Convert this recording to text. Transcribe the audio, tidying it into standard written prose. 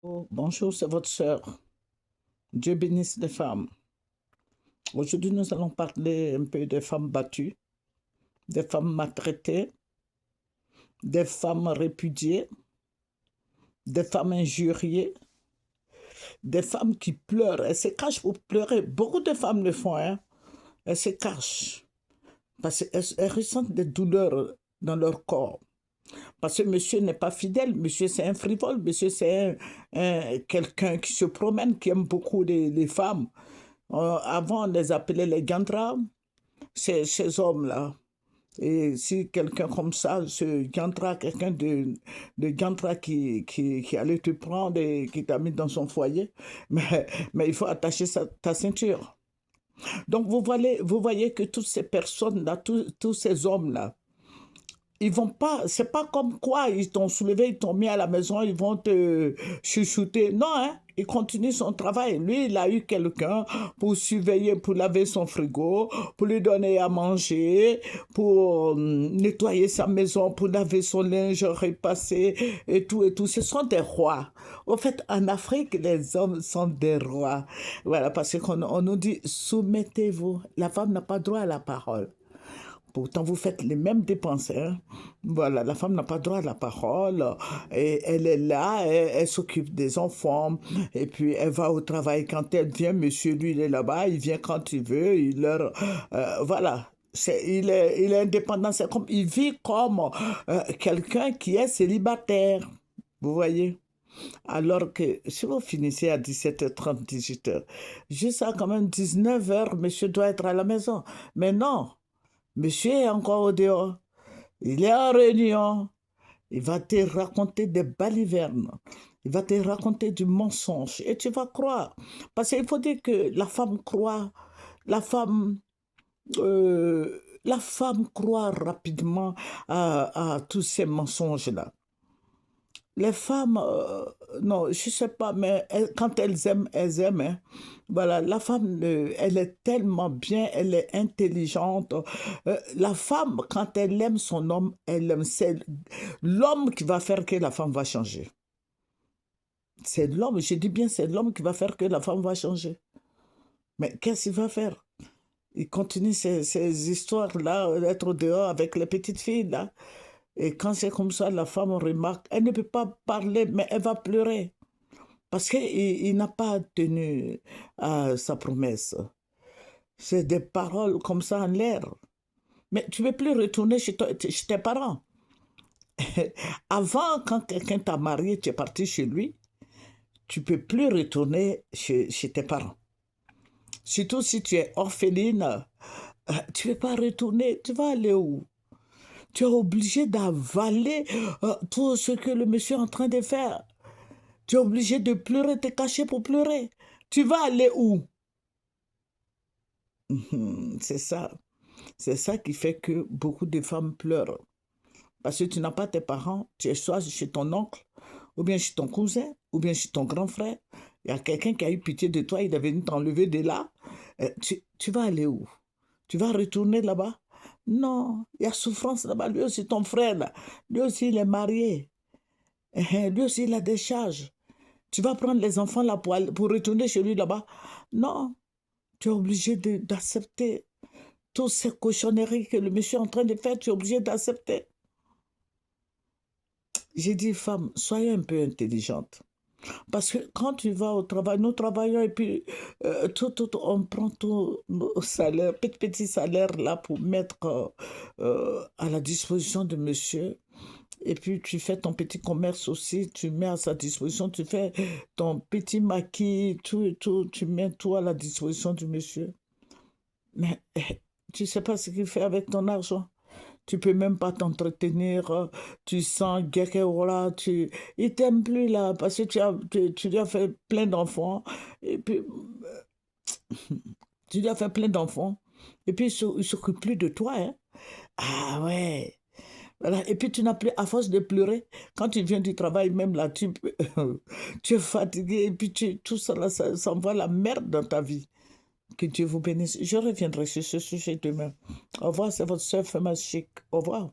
Oh, bonjour, c'est votre sœur. Dieu bénisse les femmes. Aujourd'hui, nous allons parler un peu des femmes battues, des femmes maltraitées, des femmes répudiées, des femmes injuriées, des femmes qui pleurent. Elles se cachent pour pleurer. Beaucoup de femmes le font, hein. Elles se cachent parce qu'elles ressentent des douleurs dans leur corps. Parce que monsieur n'est pas fidèle, monsieur c'est un frivole, monsieur c'est quelqu'un qui se promène, qui aime beaucoup les femmes. Avant, on les appelait les gandras, ces hommes-là. Et si quelqu'un comme ça, ce gandra, quelqu'un de gandra qui allait te prendre et qui t'a mis dans son foyer, mais il faut attacher ta ceinture. Donc vous voyez que toutes ces personnes-là, tous ces hommes-là, ils vont pas, c'est pas comme quoi ils t'ont soulevé, ils t'ont mis à la maison, ils vont te chuchoter. Non, hein, il continue son travail. Lui, il a eu quelqu'un pour surveiller, pour laver son frigo, pour lui donner à manger, pour nettoyer sa maison, pour laver son linge, repasser et tout et tout. Ce sont des rois. En fait, en Afrique, les hommes sont des rois. Voilà, parce qu'on on nous dit, soumettez-vous. La femme n'a pas droit à la parole. Pourtant, vous faites les mêmes dépenses, hein. Voilà, la femme n'a pas droit à la parole. Et elle est là, elle s'occupe des enfants. Et puis, elle va au travail quand elle vient. Monsieur, lui, il est là-bas. Il vient quand il veut. Il leur... voilà. Il est indépendant. C'est comme, il vit comme quelqu'un qui est célibataire. Vous voyez? Alors que si vous finissez à 17h30, 18h, jusqu'à quand même 19h, monsieur doit être à la maison. Mais non. Monsieur est encore au dehors. Il est en réunion. Il va te raconter des balivernes. Il va te raconter du mensonge. Et tu vas croire. Parce qu'il faut dire que la femme croit. La femme, la femme croit rapidement à tous ces mensonges-là. Les femmes, non, je ne sais pas, mais quand elles aiment. Hein. Voilà, la femme, elle est tellement bien, elle est intelligente. La femme, quand elle aime son homme, elle aime. C'est l'homme qui va faire que la femme va changer. C'est l'homme, je dis bien, c'est l'homme qui va faire que la femme va changer. Mais qu'est-ce qu'il va faire? Il continue ces histoires-là, d'être dehors avec les petites filles, là. Et quand c'est comme ça, la femme remarque, elle ne peut pas parler, mais elle va pleurer. Parce qu'il n'a pas tenu à sa promesse. C'est des paroles comme ça en l'air. Mais tu ne peux plus retourner chez tes parents. Avant, quand quelqu'un t'a marié, tu es parti chez lui, tu ne peux plus retourner chez tes parents. Surtout si tu es orpheline, tu ne peux pas retourner. Tu vas aller où? Tu es obligé d'avaler tout ce que le monsieur est en train de faire. Tu es obligé de pleurer, te cacher pour pleurer. Tu vas aller où? C'est ça. C'est ça qui fait que beaucoup de femmes pleurent. Parce que tu n'as pas tes parents, tu es soit chez ton oncle, ou bien chez ton cousin, ou bien chez ton grand frère. Il y a quelqu'un qui a eu pitié de toi, il est venu t'enlever de là. Tu vas aller où? Tu vas retourner là-bas? Non, il y a souffrance là-bas. Lui aussi, ton frère, là. Lui aussi, il est marié. Lui aussi, il a des charges. Tu vas prendre les enfants là pour retourner chez lui là-bas? Non, tu es obligé d'accepter toutes ces cochonneries que le monsieur est en train de faire, tu es obligé d'accepter. J'ai dit, femme, soyez un peu intelligente. Parce que quand tu vas au travail, nous travaillons et puis on prend tout nos salaires, petit salaire là pour mettre à la disposition de monsieur. Et puis tu fais ton petit commerce aussi, tu mets à sa disposition, tu fais ton petit maquis, tout, tu mets tout à la disposition du monsieur. Mais tu ne sais pas ce qu'il fait avec ton argent. Tu peux même pas t'entretenir, tu sens voilà, il t'aime plus là parce que tu lui as fait plein d'enfants et puis tu lui as fait plein d'enfants et puis il s'occupe plus de toi, hein. Ah ouais. Voilà. Et puis tu n'as plus, à force de pleurer, quand tu viens du travail, même là, tu es fatigué et puis tout ça, là, ça envoie la merde dans ta vie. Que Dieu vous bénisse. Je reviendrai sur ce sujet demain. Au revoir, c'est votre soeur Femme Chic. Au revoir.